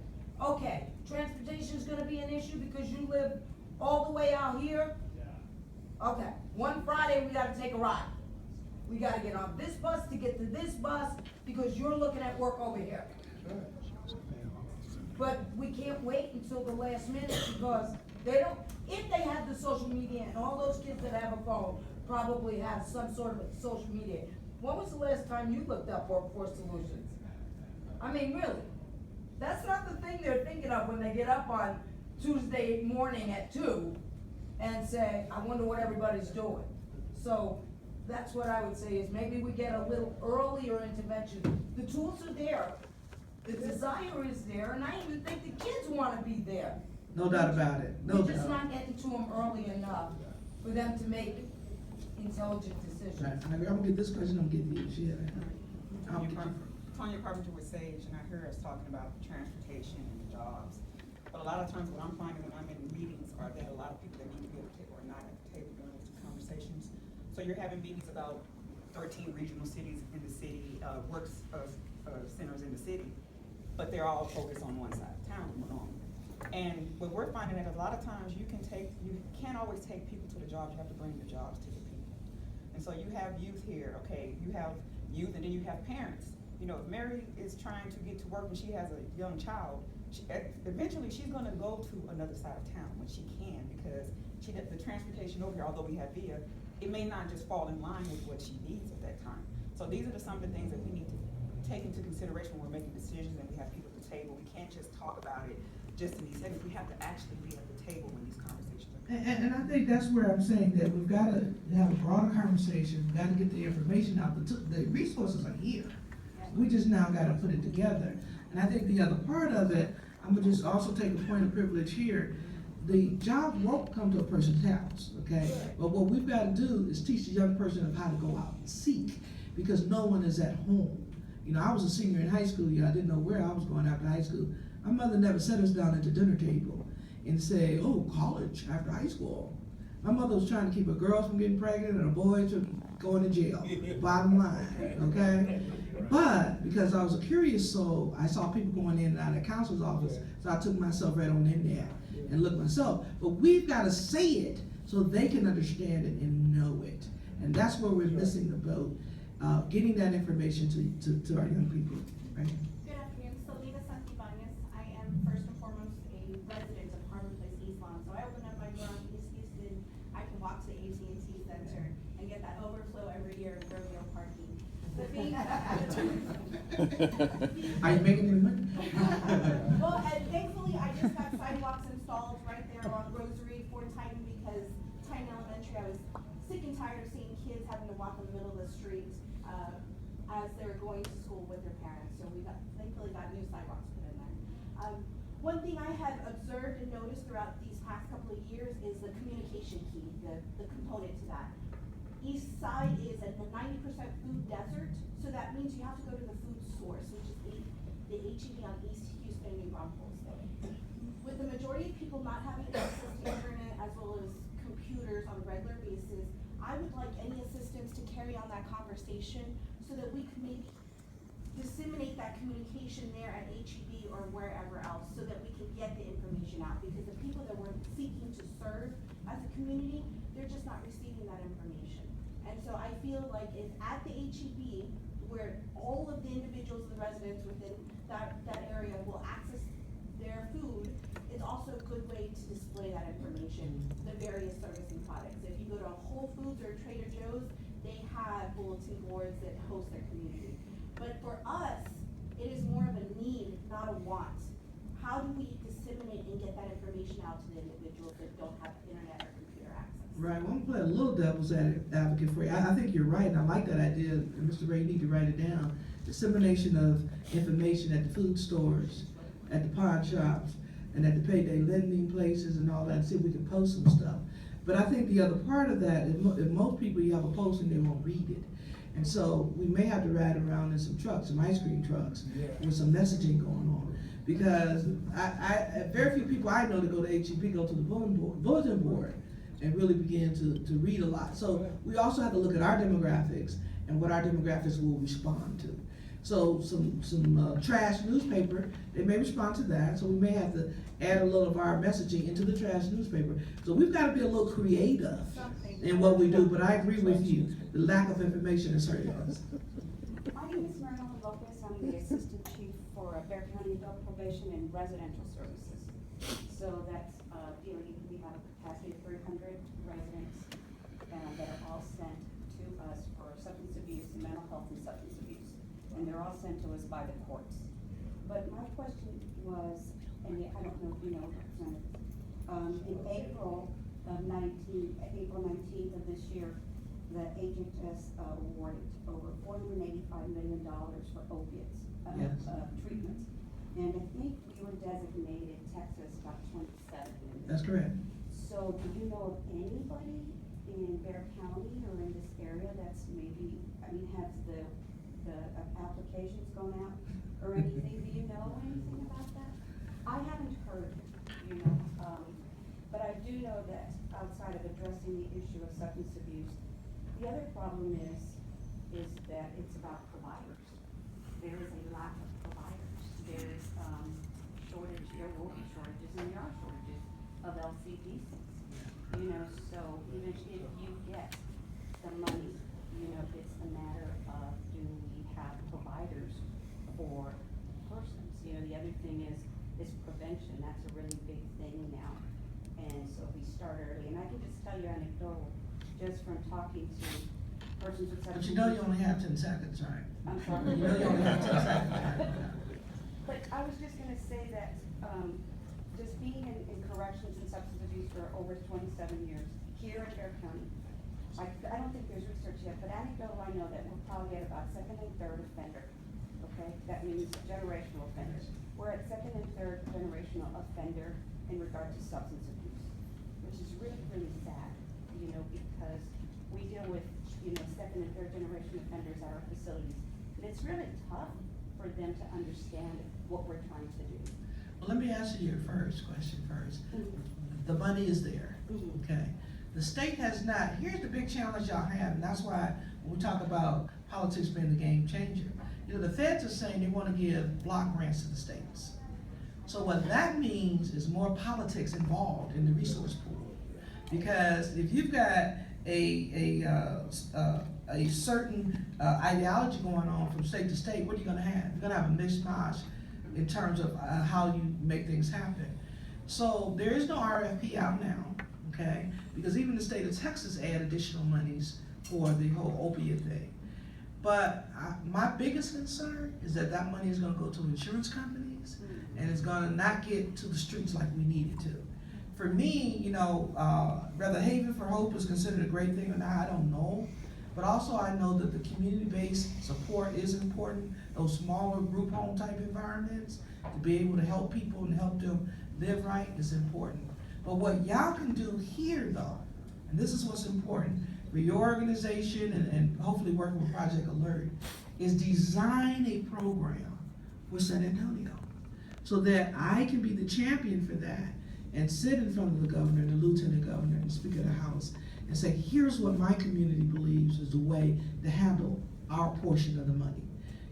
Okay, transportation's gonna be an issue because you live all the way out here? Okay, one Friday we gotta take a ride. We gotta get on this bus to get to this bus because you're looking at work over here. But we can't wait until the last minute because if they have the social media, and all those kids that have a phone probably have some sort of social media. When was the last time you looked up Workforce Solutions? I mean, really, that's not the thing they're thinking of when they get up on Tuesday morning at 2 and say, I wonder what everybody's doing. So that's what I would say is maybe we get a little earlier intervention. The tools are there, the desire is there, and I even think the kids wanna be there. No doubt about it, no We're just doubt. not getting to them early enough for them to make intelligent decisions. Right, I'm gonna get this question, I'm gonna get you, she had it. I'll get you. Tonya Carpenter with Sage, and I heard us talking about transportation and jobs. But a lot of times what I'm finding when I'm in meetings are that a lot of people that need to be at the table are not at the table during these conversations. So you're having meetings about 13 regional cities in the city, works centers in the city, but they're all focused on one side of town normally. And what we're finding that a lot of times you can't always take people to the jobs, you have to bring the jobs to the people. And so you have youth here, okay, you have youth and then you have parents. If Mary is trying to get to work and she has a young child, eventually she's gonna go to another side of town when she can because the transportation over here, although we have VIA, it may not just fall in line with what she needs at that time. So these are some of the things that we need to take into consideration when we're making decisions and we have people at the table. We can't just talk about it just in these settings. We have to actually be at the table when these conversations are going. And I think that's where I'm saying that we've gotta have a broader conversation, we've gotta get the information out, the resources are here. We just now gotta put it together. And I think the other part of it, I'm gonna just also take a point of privilege here. The job won't come to a person's house, okay? But what we've gotta do is teach the young person of how to go out and seek, because no one is at home. I was a senior in high school, I didn't know where I was going after high school. My mother never set us down at the dinner table and say, oh, college after high school. My mother was trying to keep her girls from getting pregnant and her boys from going to jail, bottom line, okay? But because I was a curious soul, I saw people going in and out of the counselor's office, so I took myself right on in there and looked myself. But we've gotta say it so they can understand it and know it. And that's where we're missing the boat, getting that information to our young people, right? Good afternoon, Selena Santibáñez. I am first and foremost a resident of Harmon Place, East Lawn. So I open up my door on East Houston, I can walk to the AT&T Center and get that overflow every year in rodeo parking. But being, Are you making any money? well, and thankfully, I just got sidewalks installed right there on Rosary for Titan, because Titan Elementary, I was sick and tired of seeing kids having to walk in the middle of the street, as they're going to school with their parents, so thankfully got new sidewalks put in there. One thing I have observed and noticed throughout these past couple of years is the communication key, the component to that. East side is a 90% food desert, so that means you have to go to the food source, which is the HEB on East Houston and New Braunfels. With the majority of people not having access to internet as well as computers on a regular basis, I would like any assistance to carry on that conversation so that we can maybe disseminate that communication there at HEB or wherever else, so that we can get the information out, because the people that we're seeking to serve as a community, they're just not receiving that information. And so I feel like if at the HEB, where all of the individuals, the residents within that area will access their food, it's also a good way to display that information, the various servicing products. If you go to a Whole Foods or Trader Joe's, they have bulletin boards that host their community. But for us, it is more of a need, not a want. How do we disseminate and get that information out to the individuals that don't have internet or computer access? Right, well, I'm gonna play a little devil's advocate for you. I think you're right, and I like that idea, and Mr. Ray, you need to write it down. Dissemination of information at the food stores, at the pawn shops, and at the payday lending places and all that, see if we can post some stuff. But I think the other part of that is, if most people, you have a posting, they won't read it. And so we may have to ride around in some trucks, some ice cream trucks, with some messaging going on. Because very few people I know that go to HEB go to the bulletin board and really begin to read a lot. So we also have to look at our demographics and what our demographics will respond to. So some trash newspaper, they may respond to that, so we may have to add a little of our messaging into the trash newspaper. So we've gotta be a little creative in what we do, but I agree with you, the lack of information is hurting us. My name is Marilyn Lopez. I'm the Assistant Chief for Bexar County Adult Probation and Residential Services. So that's, we have a capacity of 300 residents that are all sent to us for substance abuse and mental health and substance abuse. And they're all sent to us by the courts. But my question was, and I don't know if you know, in April 19th of this year, the HHS awarded over $485 million for opiates treatments. And I think we were designated Texas about 27 million. That's correct. So do you know of anybody in Bexar County or in this area that's maybe, has the applications gone out or anything? Do you know anything about that? I haven't heard, but I do know that outside of addressing the issue of substance abuse, the other problem is that it's about providers. There is a lack of providers. There is shortage, there will be shortages, and there are shortages of LCDs. So even if you get the money, it's a matter of, do we have providers for persons? The other thing is prevention. That's a really big thing now. And so we start early. And I can just tell you anecdotal, just from talking to persons with substance. But you only have 10 seconds, right? I'm sorry. You only have 10 seconds, right? But I was just gonna say that, just being in corrections and substance abuse for over 27 years, here in Bexar County, I don't think there's research yet, but anecdotal, I know that we're probably at about second and third offender, okay? That means generational offenders. We're at second and third generational offender in regard to substance abuse, which is really, really sad, because we deal with, second and third generation offenders at our facilities. And it's really tough for them to understand what we're trying to do. Well, let me answer your first question first. The money is there, okay? The state has not, here's the big challenge y'all have, and that's why when we talk about politics being the game changer, the feds are saying they wanna give block grants to the states. So what that means is more politics involved in the resource pool. Because if you've got a certain ideology going on from state to state, what are you gonna have? You're gonna have a mishmash in terms of how you make things happen. So there is no RFP out now, okay? Because even the state of Texas add additional monies for the whole opiate thing. But my biggest concern is that that money is gonna go to insurance companies, and it's gonna not get to the streets like we need it to. For me, you know, whether Haven for Hope is considered a great thing or not, I don't know. But also I know that the community-based support is important, those smaller group home type environments, to be able to help people and help them live right is important. But what y'all can do here though, and this is what's important for your organization and hopefully working with Project ALERT, is design a program for San Antonio so that I can be the champion for that and sit in front of the governor and the lieutenant governor and speaker of the house and say, here's what my community believes is the way to handle our portion of the money.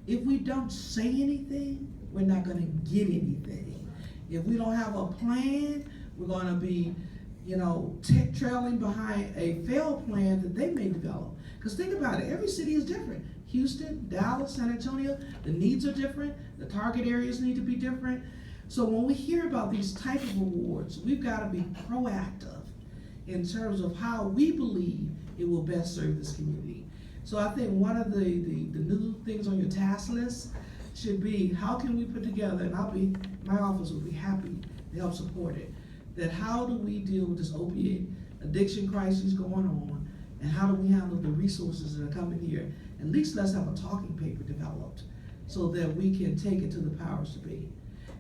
If we don't say anything, we're not gonna get anything. If we don't have a plan, we're gonna be, you know, trailing behind a failed plan that they may develop. Because think about it, every city is different. Houston, Dallas, San Antonio, the needs are different, the target areas need to be different. So when we hear about these type of awards, we've gotta be proactive in terms of how we believe it will best serve this community. So I think one of the new things on your task list should be, how can we put together, and my office will be happy to help support it, that how do we deal with this opiate addiction crisis going on, and how do we handle the resources that are coming here? At least let's have a talking paper developed so that we can take it to the powers to be.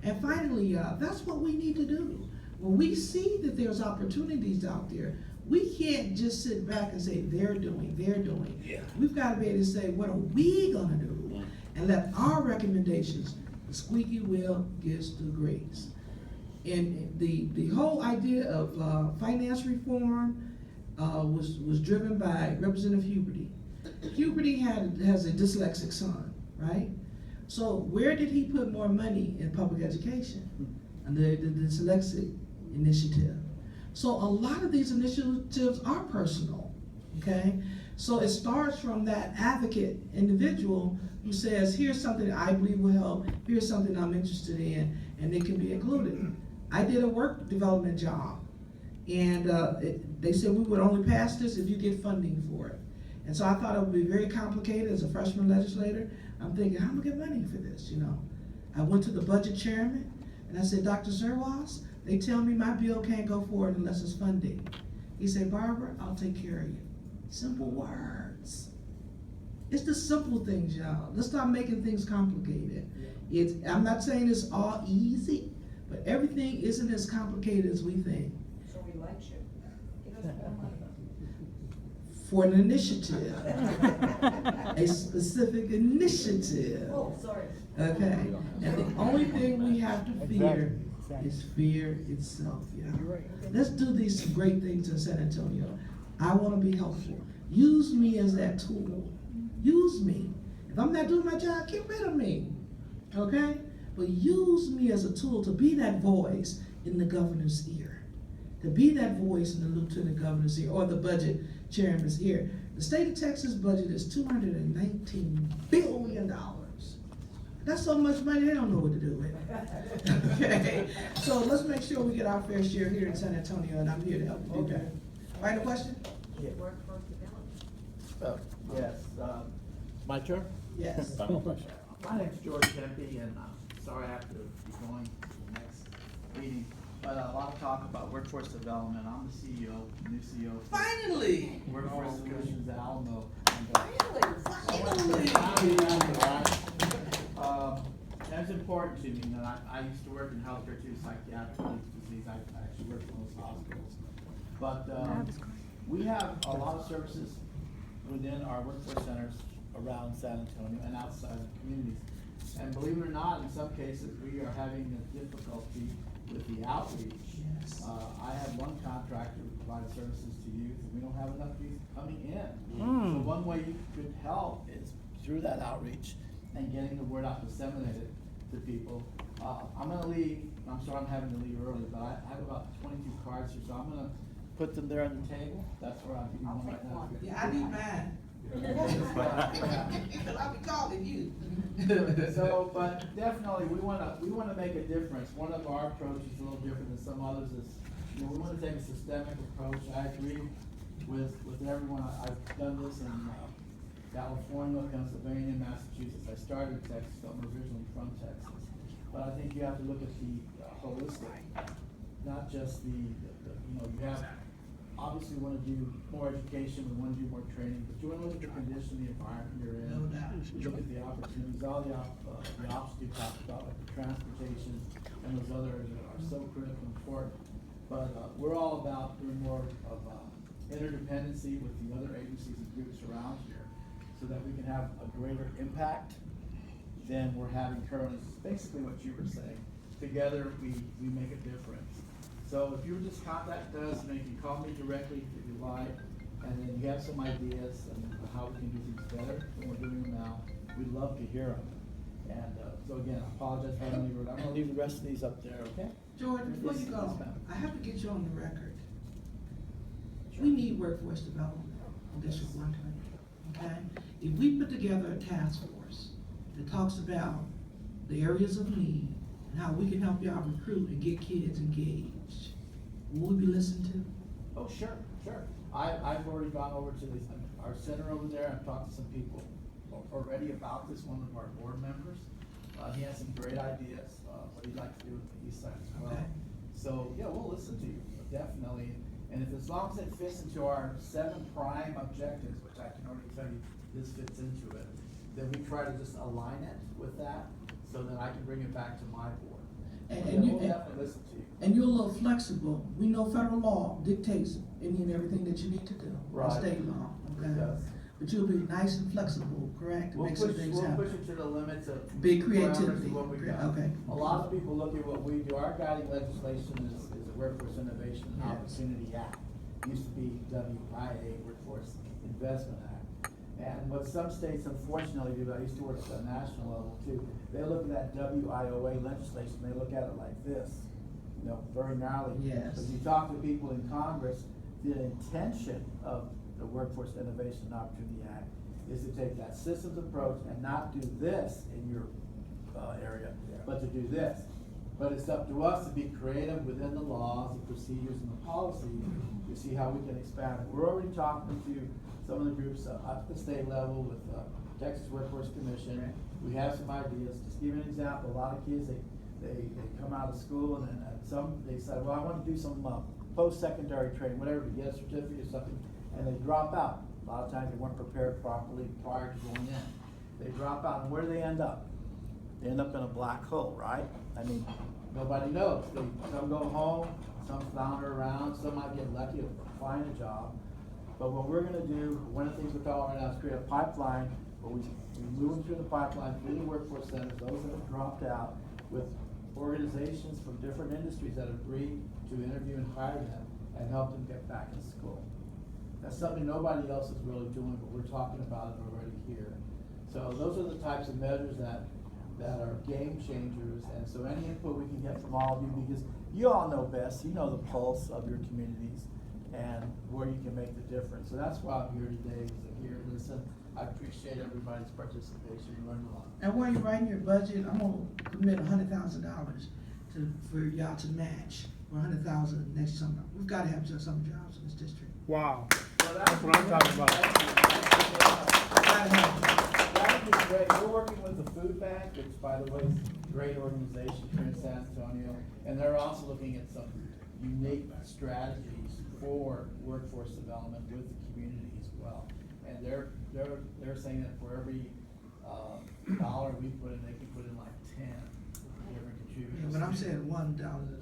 And finally, that's what we need to do. When we see that there's opportunities out there, we can't just sit back and say, they're doing. Yeah. We've gotta be able to say, what are we gonna do? And let our recommendations, the squeaky wheel gets the grease. And the whole idea of finance reform was driven by Representative Huberty. Huberty has a dyslexic son, right? So where did he put more money in public education? Under the dyslexic initiative. So a lot of these initiatives are personal, okay? So it starts from that advocate individual who says, here's something I believe will help, here's something I'm interested in, and it can be included. I did a work development job, and they said we would only pass this if you get funding for it. And so I thought it would be very complicated as a freshman legislator. I'm thinking, how am I gonna get money for this, you know? I went to the budget chairman, and I said, Dr. Zerwas, they tell me my bill can't go forward unless it's funding. He said, Barbara, I'll take care of you. Simple words. It's the simple things, y'all. Let's stop making things complicated. I'm not saying it's all easy, but everything isn't as complicated as we think. So we like you. Give us more money. For an initiative, a specific initiative. Oh, sorry. Okay, and the only thing we have to fear is fear itself, yeah. Let's do these great things in San Antonio. I wanna be helpful. Use me as that tool. Use me. If I'm not doing my job, get rid of me, okay? But use me as a tool to be that voice in the governor's ear, to be that voice in the lieutenant governor's ear, or the budget chairman's ear. The state of Texas budget is $219 billion. That's so much money, they don't know what to do with it. Okay, so let's make sure we get our fair share here in San Antonio, and I'm here to help you do that. Final question? Workforce development. Yes, my turn? Yes. My name's George Tempe, and sorry I have to be going to the next meeting, but a lot of talk about workforce development. I'm the CEO, new CEO. Finally! Workforce Solutions at Alamo. Finally! That's important to me, and I used to work in healthcare too, psychiatric disease. I actually worked in those hospitals. But we have a lot of services within our workforce centers around San Antonio and outside the communities. And believe it or not, in some cases, we are having a difficulty with the outreach. Yes. I have one contractor who provides services to youth, and we don't have enough youth coming in. So one way you could help is through that outreach and getting the word out, disseminated to people. I'm gonna leave, I'm sorry I'm having to leave early, but I have about 22 cards here, so I'm gonna put them there on the table. That's where I'll give you one right now. Yeah, I need mine. I'll be calling you. So, but definitely, we wanna make a difference. One of our approaches is a little different than some others is, we wanna take a systemic approach. I agree with everyone. I've done this in California, Pennsylvania, Massachusetts. I started in Texas, I'm originally from Texas. But I think you have to look at the holistic, not just you have, obviously want to do more education, we want to do more training, but you want to look at the condition, the environment you're in. No doubt. You look at the opportunities, all the options you talked about, like the transportation and those other areas that are so critical and important. But we're all about doing more of interdependency with the other agencies and groups around here so that we can have a greater impact than we're having currently. It's basically what you were saying. Together, we make a difference. So if you would just contact us, and you can call me directly if you like, and then you have some ideas on how we can do things better than we're doing them now, we'd love to hear them. And so again, I apologize for having you. I'm gonna leave the rest of these up there, okay? Jordan, before you Yes, go, ma'am. I have to get you on the record. We need workforce development in District 120, okay? If we put together a task force that talks about the areas of need and how we can help y'all recruit and get kids engaged, will we be listened to? Oh, sure. I've already gone over to our center over there and talked to some people already about this, one of our board members. He has some great ideas, what he'd like to do with the east side as well. Okay. So, yeah, we'll listen to you, definitely. And if, as long as it fits into our 7 prime objectives, which I can already tell you this fits into it, then we try to just align it with that so that I can bring it back to my board. We'll definitely listen to you. And you're a little flexible. We know federal law dictates any and everything that you need to do, or Right. state law, okay? It does. But you'll be nice and flexible, correct, to We'll make push, some things we'll happen. push it to the limits of. Big parameters creativity. of what we got. Okay. A lot of people look at what we do, our guiding legislation is the Workforce Innovation and Yes. Opportunity Act. It used to be WIA, Workforce Investment Act. And what some states unfortunately do, I used to work at the national level too, they look at that WIOA legislation, they look at it like this, very narrowly. Yes. But you talk to people in Congress, the intention of the Workforce Innovation and Opportunity Act is to take that systems approach and not do this in your area, but to do this. But it's up to us to be creative within the laws, the procedures, and the policy to see how we can expand it. We're already talking to some of the groups up at the state level with Texas Workforce Commission. We have some ideas. Just give you an example, a lot of kids, they come out of school and then they say, well, I want to do some post-secondary training, whatever, to get a certificate or something, and they drop out. A lot of times they weren't prepared properly prior to going in. They drop out, and where do they end up? They end up in a black hole, right? I mean, nobody knows. Some go home, some flounder around, some might get lucky to find a job. But what we're gonna do, one of the things we're talking right now is create a pipeline where we move them through the pipeline, through the workforce centers, those that have dropped out, with organizations from different industries that agree to interview and hire them and help them get back in school. That's something nobody else is really doing, but we're talking about it already here. So those are the types of measures that are game changers, and so any input we can get from all of you, because you all know best, you know the pulse of your communities and where you can make the difference. So that's why I'm here today, is to hear, listen. I appreciate everybody's participation, we learned a lot. And while you're writing your budget, I'm gonna commit $100,000 for y'all to match for $100,000 next summer. We've gotta have some jobs in this district. Wow. So That's what I'm talking about. Gotta have it. That would be great. We're working with the food bank, which by the way is a great organization here in San Antonio. And they're also looking at some unique strategies for workforce development with the community as well. And they're saying that for every dollar we put in, they can put in like 10 different contributors. Yeah, but I'm saying $1.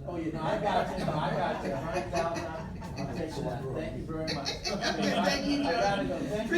Oh, yeah, no, I got you, $100,000, I'll take that. Thank you very much. Thank you. I gotta go. Thank you.